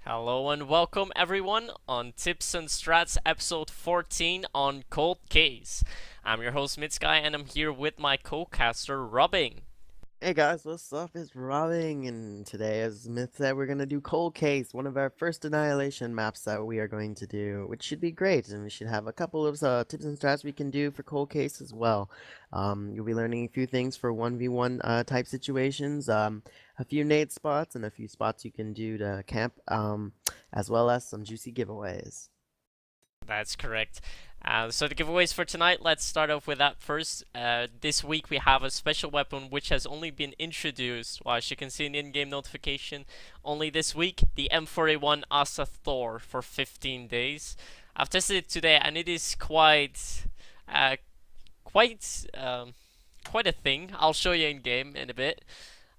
Hello and welcome everyone on Tips and Strats episode 14 on Cold Case. I'm your host MythSky and I'm here with my co-caster Robin. Hey guys, what's up? It's Robbing, and today, as Myth said, we're gonna do Cold Case, one of our first Annihilation maps that we are going to do, which should be great, and we should have a couple of tips and strats we can do for Cold Case as well. You'll be learning a few things for 1v1 type situations, a few nade spots, and a few spots you can do to camp, as well as some juicy giveaways. That's correct. So the giveaways for tonight, let's start off with that first. This week we have a special weapon which has only been introduced, well, as you can see in in-game notification, only this week, the M4A1 Asa Thor for 15 days. I've tested it today and it is uh, quite, quite a thing. I'll show you in-game in a bit.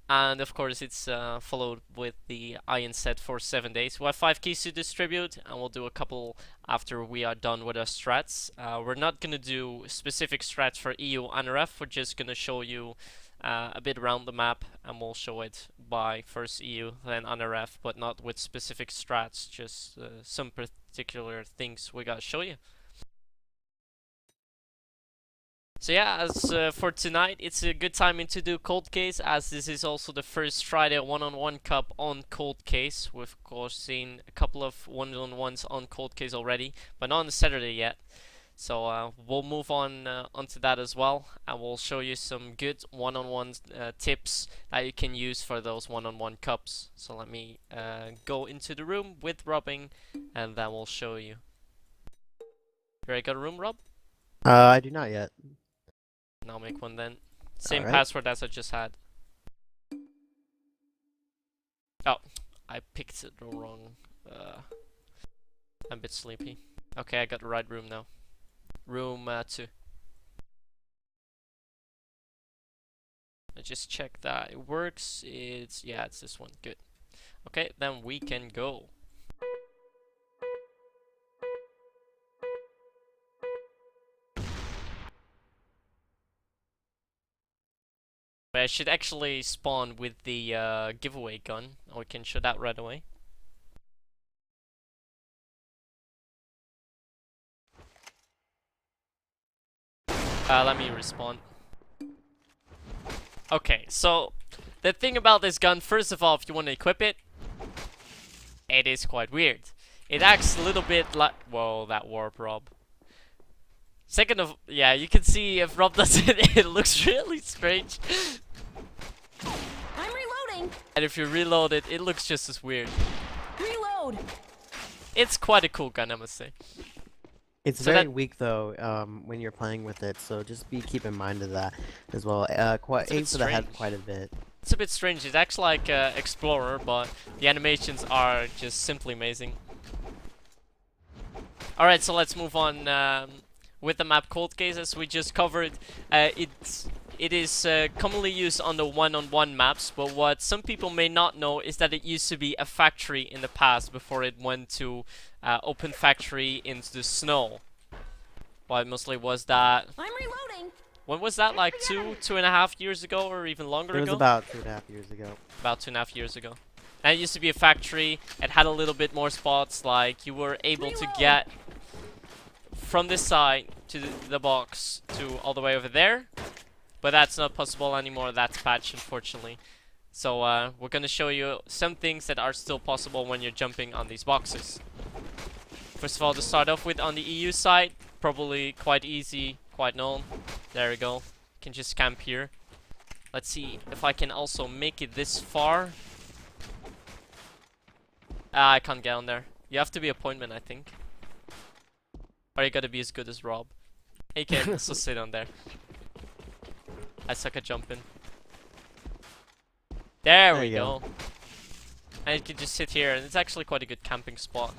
And of course, it's followed with the Iron set for 7 days. We have 5 keys to distribute, and we'll do a couple after we are done with our strats. We're not going to do specific strats for EU and RF, we're just going to show you a bit around the map, and we'll show it by first EU, then NRF, but not with specific strats, just some particular things we gotta show you. So yeah, as for tonight, it's a good timing to do Cold Case, as this is also the first Friday one-on-one cup on Cold Case. We've of course seen a couple of one-on-ones on Cold Case already, but not on the Saturday yet. So we'll move on onto that as well, and we'll show you some good one-on-one tips that you can use for those one-on-one cups. So let me go into the room with Robbing, and then we'll show you. You already got a room, Rob? I do not yet. I'll make one then. Same Alright. password as I just had. Oh, I picked it wrong. I'm a bit sleepy. Okay, I got the right room now. Room 2. I just check that it works. Yeah, it's this one. Good. Okay, then we can go. I should actually spawn with the giveaway gun. We can show that right away. Let me respawn. Okay, so the thing about this gun, first of all, if you want to equip it, it is quite weird. It acts a little bit like... Whoa, that warp, Rob. Second of... Yeah, you can see if Rob does it, it looks really strange. I'm reloading. And if you reload it, it looks just as weird. Reload. It's quite a cool gun, I must say. It's So very that... weak though, when you're playing with it, so just keep in mind of that as well. It's a Aim bit for the head strange. quite a bit. It's a bit strange. It acts like Explorer, but the animations are just simply amazing. Alright, so let's move on with the map Cold Case, as we just covered. It is commonly used on the one-on-one maps, but what some people may not know is that it used to be a factory in the past before it went to open factory into the snow. Well, it mostly was that... I'm reloading. When was that? Like 2.5 years ago, or even longer It was ago? about 2.5 years ago. About 2.5 years ago. And it used to be a factory. It had a little bit more spots, like you were able to get from this side to the box to all the way over there. But that's not possible anymore. That's patched, unfortunately. So we're going to show you some things that are still possible when you're jumping on these boxes. First of all, to start off with, on the EU side, probably quite easy, quite known. There we go. You can just camp here. Let's see if I can also make it this far. I can't get on there. You have to be appointment, I think. Or you gotta be as good as Rob. You can also sit on there. I suck at jumping. There we you go. go. And you can just sit here, and it's actually quite a good camping spot.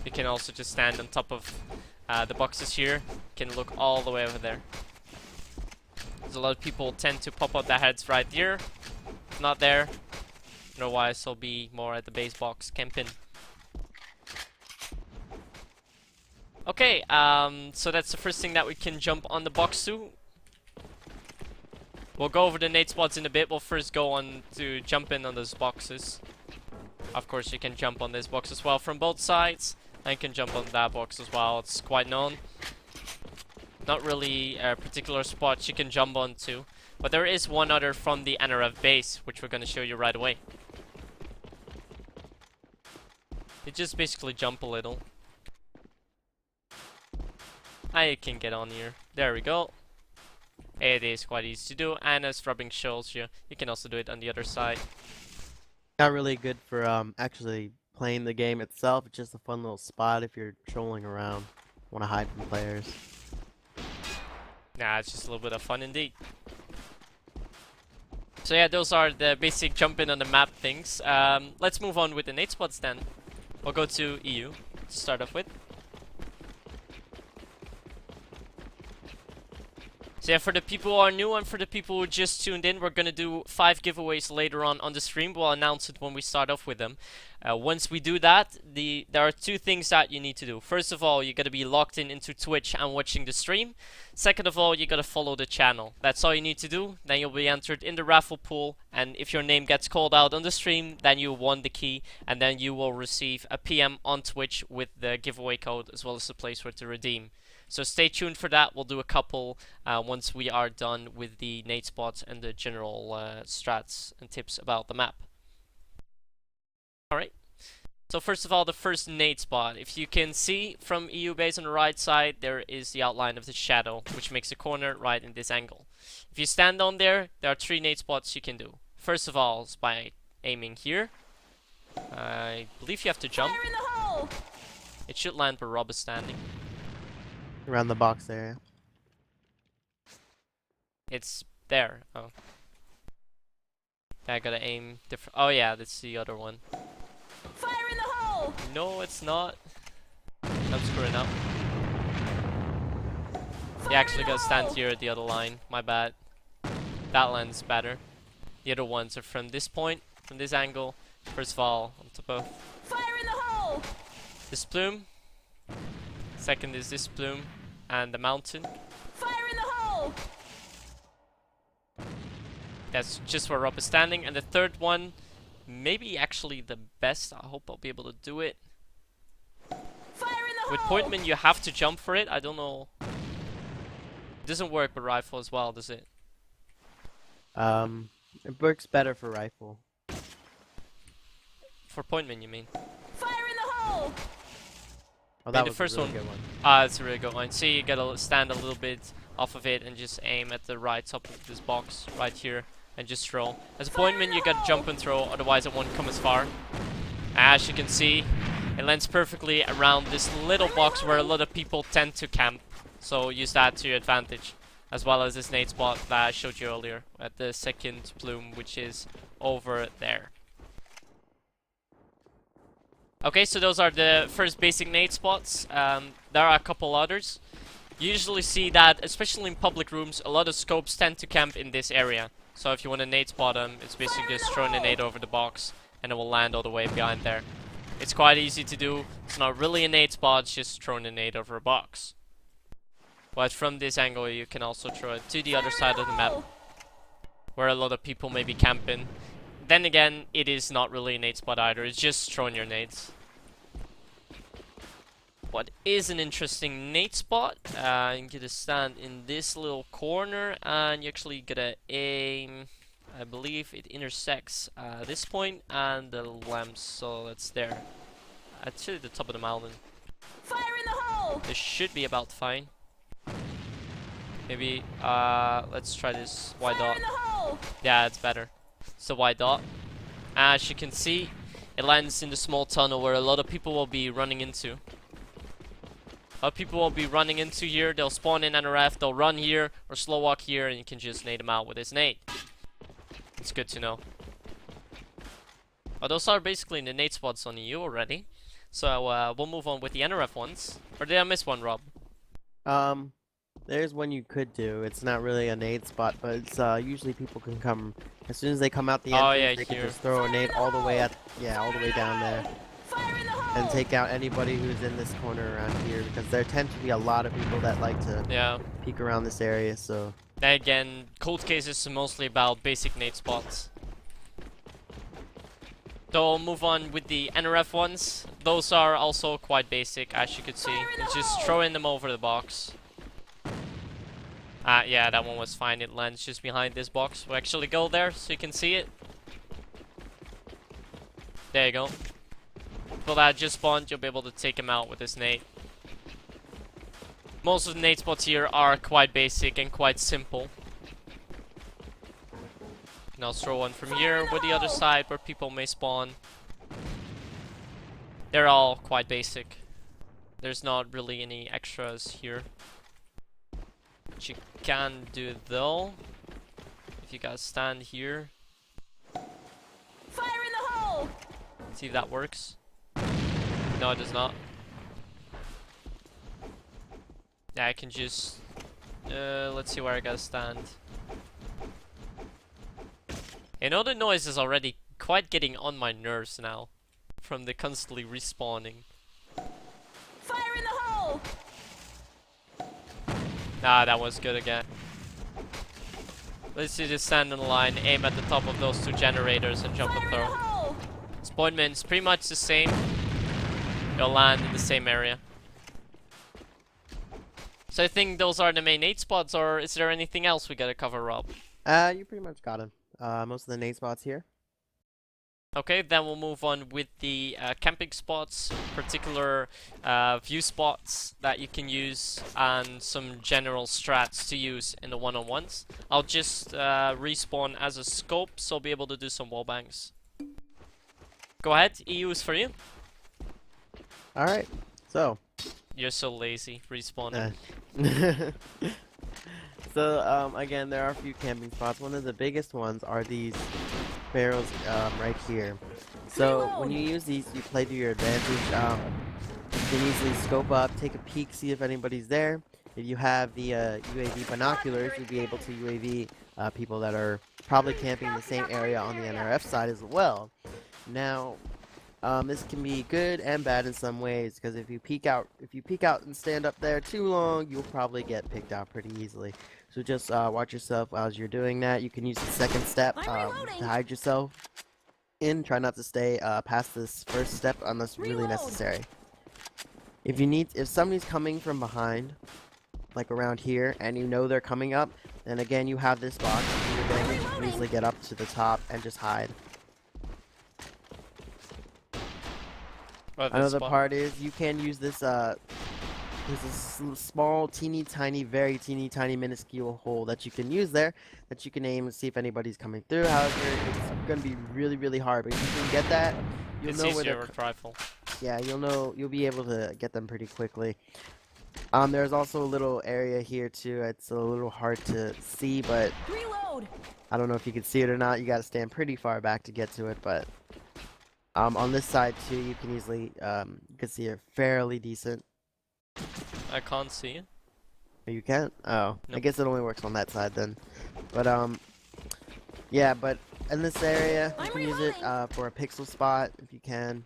You can also just stand on top of the boxes here. You can look all the way over there. There's a lot of people tend to pop out their heads right here. If not there, otherwise I'll be more at the base box camping. Okay, so that's the first thing that we can jump on the box to. We'll go over the nade spots in a bit. We'll first go on to jump in on those boxes. Of course, you can jump on this box as well from both sides. And you can jump on that box as well. It's quite known. Not really a particular spot you can jump onto. But there is one other from the NRF base, which we're going to show you right away. You just basically jump a little. I can get on here. There we go. It is quite easy to do, and as Rubbing shows you, you can also do it on the other side. Not really good for actually playing the game itself. It's just a fun little spot if you're trolling around, want to hide from players. Nah, it's just a little bit of fun indeed. So yeah, those are the basic jumping on the map things. Let's move on with the nade spots then. We'll go to EU to start off with. So yeah, for the people who are new and for the people who just tuned in, we're gonna do 5 giveaways later on the stream. We'll announce it when we start off with them. Once we do that, there are 2 things that you need to do. First of all, you gotta be logged in into Twitch and watching the stream. Second of all, you gotta follow the channel. That's all you need to do. Then you'll be entered in the raffle pool, and if your name gets called out on the stream, then you won the key, and then you will receive a PM on Twitch with the giveaway code as well as the place where to redeem. So stay tuned for that. We'll do a couple once we are done with the nade spots and the general strats and tips about the map. Alright. So first of all, the first nade spot. If you can see from EU base on the right side, there is the outline of the shadow, which makes a corner right in this angle. If you stand on there, there are 3 nade spots you can do. First of all is by aiming here. I believe you have to jump. Fire in the hole! It should land where Rob is standing. Around the box area. It's there. Oh. I gotta aim different. Oh yeah, that's the other one. Fire in the hole! No, it's not. I'm screwing up. You actually gotta stand here at the other line. My bad. That lands better. The other ones are from this point, from this angle. First of all, onto both. Fire in the hole! This plume. Second is this plume and the mountain. Fire in the hole! That's just where Rob is standing. And the third one, maybe actually the best. I hope I'll be able to do it. Fire in the With hole! Pointman, you have to jump for it. I don't know. It doesn't work with rifle as well, does it? It works better for rifle. For Pointman, you mean? Fire in the hole! Oh, that the was first a really one- good one. Ah, it's a really good one. See, you gotta stand a little bit off of it and just aim at the right top of this box right here and just throw. As a Pointman, you gotta jump and throw, otherwise it won't come as far. As you can see, it lands perfectly around this little box where a lot of people tend to camp. So use that to your advantage. As well as this nade spot that I showed you earlier at the second plume, which is over there. Okay, so those are the first basic nade spots. There are a couple others. You usually see that, especially in public rooms, a lot of scopes tend to camp in this area. So if you want to nade spot them, it's basically just throwing a nade over the box and it will land all the way behind there. It's quite easy to do. It's not really a nade spot, it's just throwing a nade over a box. But from this angle, you can also throw it to the other side of the map, where a lot of people may be camping. Then again, it is not really a nade spot either, it's just throwing your nades. What is an interesting nade spot? You get to stand in this little corner and you actually get to aim. I believe it intersects this point and the lamps, so that's there. Actually the top of the mountain. Fire in the hole! This should be about fine. Maybe, let's try this white Fire dot. in the hole! Yeah, it's better. It's a white dot. As you can see, it lands in the small tunnel where a lot of people will be running into. A lot of people will be running into here. They'll spawn in NRF, they'll run here or slow walk here, and you can just nade them out with this nade. It's good to know. Oh, those are basically the nade spots on EU already. So we'll move on with the NRF ones. Or did I miss one, Rob? There's one you could do. It's not really a nade spot, but it's usually people can come as soon as they come out the Oh, entrance. yeah, they can here. just throw a nade all the way all the way down there, Fire in the hole! and take out anybody who's in this corner around here, because there tend to be a lot of people that like to Yeah. peek around this area. So Then again, cold cases are mostly about basic nade spots. So we'll move on with the NRF ones. Those are also quite basic, as you could see. It's just throwing them over the box. Yeah, that one was fine. It lands just behind this box. We'll actually go there so you can see it. There you go. For that just spawned, you'll be able to take him out with this nade. Most of the nade spots here are quite basic and quite simple. And I'll throw one from here with the other side where people may spawn. They're all quite basic. There's not really any extras here. What you can do though, if you guys stand here, Fire in the hole! see if that works. No, it does not. Yeah, I can just let's see where I gotta stand. You know, the noise is already quite getting on my nerves now from the constantly respawning. Fire in the hole! Ah, that was good again. Let's see, just stand on the line, aim at the top of those two generators and jump Fire and in the throw. hole! Spawnment's pretty much the same. You'll land in the same area. So I think those are the main 8 spots, or is there anything else we gotta cover, Rob? You pretty much got him. Most of the nade spots here. Okay, then we'll move on with the camping spots, particular view spots that you can use, and some general strats to use in the one-on-ones. I'll just respawn as a scope, so I'll be able to do some wall bangs. Go ahead, EU is for you. Alright, so. You're so lazy, respawning. So, again, there are a few camping spots. One of the biggest ones are these barrels right here. So, when you use these, you play to your advantage. You can easily scope up, take a peek, see if anybody's there. If you have the UAV binoculars, you'll be able to UAV people that are probably camping in the same area on the NRF side as well. Now, this can be good and bad in some ways, because if you peek out and stand up there too long, you'll probably get picked out pretty easily. So just watch yourself as you're doing that. You can use the second step to hide yourself in. Try not to stay past this first step unless really necessary. If somebody's coming from behind, like around here, and you know they're coming up, then again you have this box. You can easily get up to the top and just hide. Another part is you can use this there's a small very teeny tiny minuscule hole that you can use there, that you can aim and see if anybody's coming through. However, it's going to be really hard, but if you can get that, you'll know where they're rifle. Yeah, you'll be able to get them pretty quickly. There's also a little area here too. It's a little hard to see, but Reload. I don't know if you can see it or not. You got to stand pretty far back to get to it, but on this side too, you can easily you can see it fairly decent. I can't see it. You can't? Oh, nope. I guess it only works on that side then. But yeah, but in this area, you can use it for a pixel spot if you can.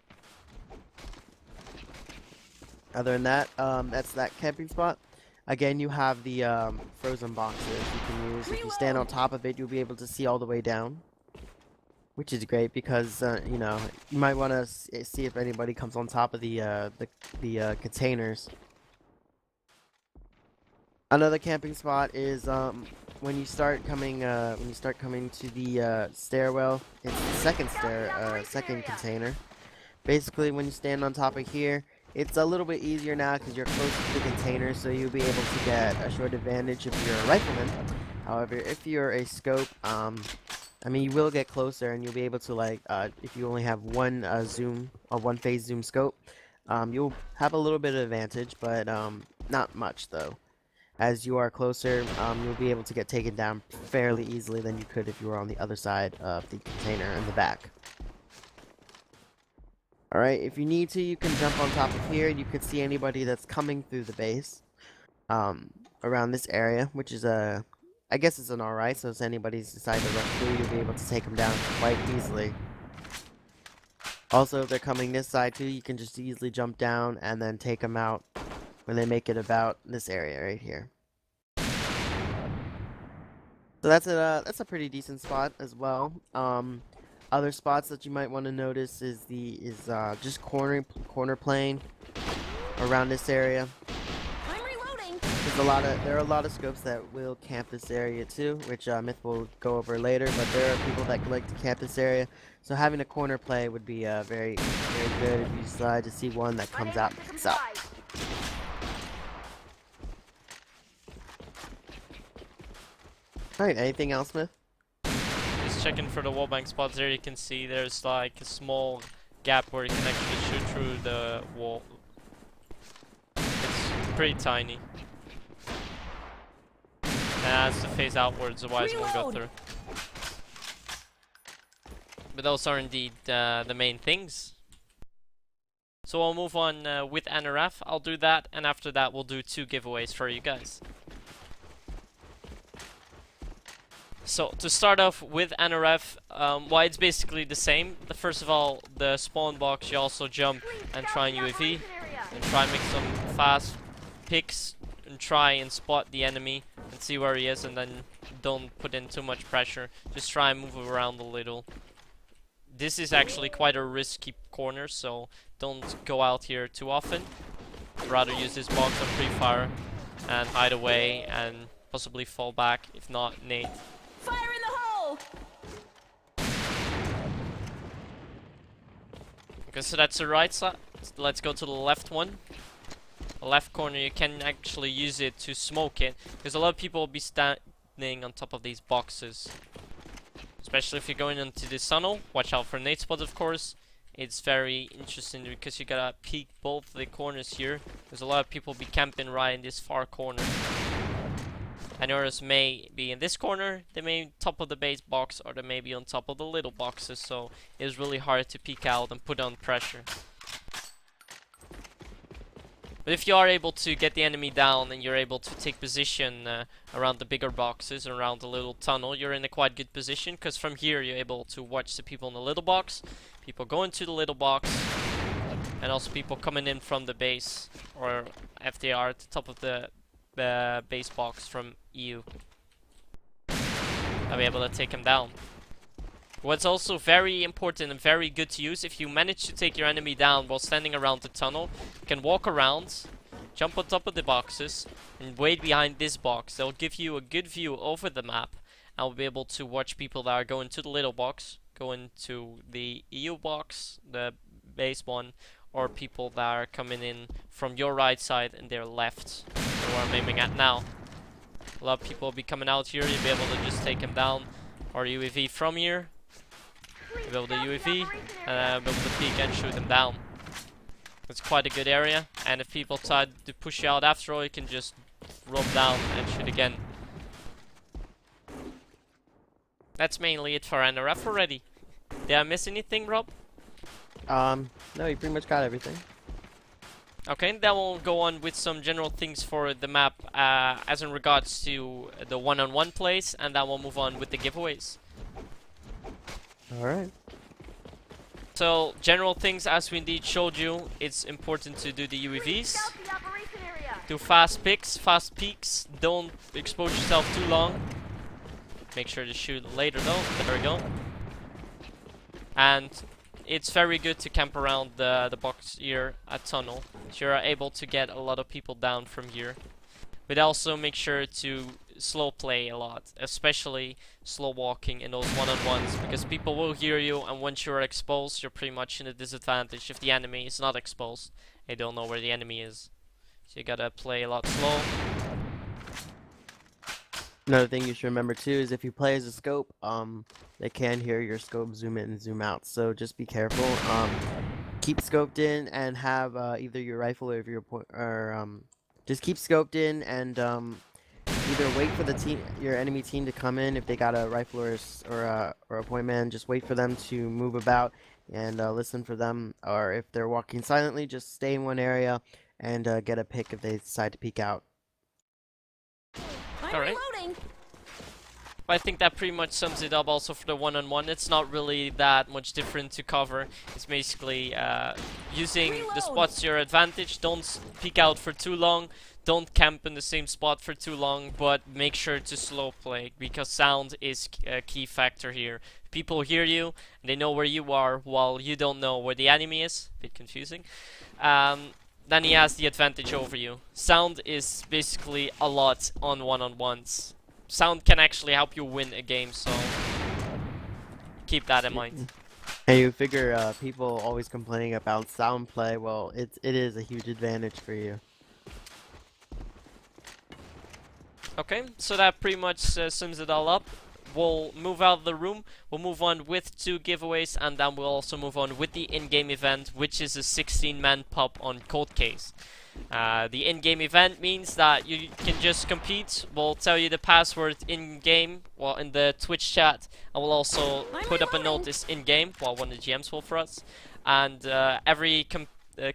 Other than that, that's that camping spot. Again, you have the frozen boxes you can use. If you stand on top of it, you'll be able to see all the way down, which is great because you know, you might want to see if anybody comes on top of the containers. Another camping spot is when you start coming to the stairwell. It's the second container. Basically, when you stand on top of here, it's a little bit easier now because you're close to the container, so you'll be able to get a short advantage if you're a rifleman. However, if you're a scope, I mean, you will get closer, and you'll be able to, like, if you only have one one phase zoom scope, you'll have a little bit of advantage, but not much though. As you are closer, you'll be able to get taken down fairly easily than you could if you were on the other side of the container in the back. Alright, if you need to, you can jump on top of here. You could see anybody that's coming through the base around this area, which is I guess it's an alright, so if anybody's decided to rush through, you'll be able to take them down quite easily. Also, if they're coming this side too, you can just easily jump down and then take them out when they make it about this area right here. So that's a pretty decent spot as well. Other spots that you might want to notice is just corner playing around this area. I'm reloading. There are a lot of scopes that will camp this area too, which Myth will go over later. But there are people that like to camp this area, so having a corner play would be very good if you decide to see one that comes out and picks up. All right, anything else, Myth? Just checking for the wallbang spots. There you can see there's like a small gap where you can actually shoot through the wall. It's pretty tiny. And has to face outwards, otherwise it won't go through. But those are indeed the main things. So I'll move on with NRF. I'll do that, and after that we'll do 2 giveaways for you guys. So to start off with NRF, well, it's basically the same. First of all, the spawn box, you also jump and try and UAV, and try and make some fast picks, and try and spot the enemy and see where he is, and then don't put in too much pressure. Just try and move around a little. This is actually quite a risky corner, so don't go out here too often. Rather use this box on pre-fire and hide away and possibly fall back, if not nade. Fire in the hole! Okay, so that's the right side. Let's go to the left one. The left corner, you can actually use it to smoke it, because a lot of people will be standing on top of these boxes. Especially if you're going into this tunnel. Watch out for nade spots, of course. It's very interesting because you gotta peek both the corners here. There's a lot of people be camping right in this far corner. And others may be in this corner, they may be top of the base box, or they may be on top of the little boxes, so it's really hard to peek out and put on pressure. But if you are able to get the enemy down and you're able to take position around the bigger boxes, around the little tunnel, you're in a quite good position, because from here you're able to watch the people in the little box, people go into the little box, and also people coming in from the base, or if they are at the top of the base box from EU. I'll be able to take him down. What's also very important and very good to use, if you manage to take your enemy down while standing around the tunnel, you can walk around, jump on top of the boxes, and wait behind this box. They'll give you a good view over the map, and will be able to watch people that are going to the little box, going to the EU box, the base one, or people that are coming in from your right side and their left, who I'm aiming at now. A lot of people will be coming out here, you'll be able to just take them down, or UAV from here. You'll be able to UAV, and be able to peek and shoot them down. It's quite a good area, and if people try to push you out after all, you can just roll down and shoot again. That's mainly it for NRF already. Did I miss anything, Rob? No, you pretty much got everything. Okay, then we'll go on with some general things for the map as in regards to the one-on-one plays, and then we'll move on with the giveaways. Alright. So, general things, as we indeed showed you, it's important to do the UAVs. Do fast picks, fast peeks, don't expose yourself too long. Make sure to shoot later though, there we go. And it's very good to camp around the box here at tunnel, so you're able to get a lot of people down from here. But also make sure to slow play a lot, especially slow walking in those one-on-ones, because people will hear you, and once you're exposed, you're pretty much in a disadvantage if the enemy is not exposed. They don't know where the enemy is. So you gotta play a lot slow. Another thing you should remember too is if you play as a scope, they can hear your scope zoom in and zoom out. So just be careful. Keep scoped in and have either your rifle or your just keep scoped in and either wait for your enemy team to come in if they got a rifle or a point man. Just wait for them to move about and listen for them. Or if they're walking silently, just stay in one area and get a pick if they decide to peek out. Alright. I think that pretty much sums it up also for the one-on-one. It's not really that much different to cover. It's basically using the spots to your advantage. Don't peek out for too long. Don't camp in the same spot for too long, but make sure to slow play, because sound is a key factor here. people hear you, and they know where you are, while you don't know where the enemy is. Bit confusing. Then he has the advantage over you. Sound is basically a lot on one-on-ones. Sound can actually help you win a game, so keep that in mind. Hey, you figure people always complaining about sound play. Well, it is a huge advantage for you. Okay, so that pretty much sums it all up. We'll move out of the room, we'll move on with 2 giveaways, and then we'll also move on with the in-game event, which is a 16-man pub on Cold Case. The in-game event means that you can just compete. We'll tell you the password in-game, well, in the Twitch chat, and we'll also put up a notice in-game, while one of the GMs will for us. And every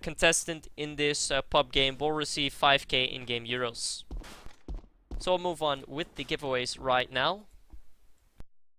contestant in this pub game will receive 5k in-game euros. So we'll move on with the giveaways right now.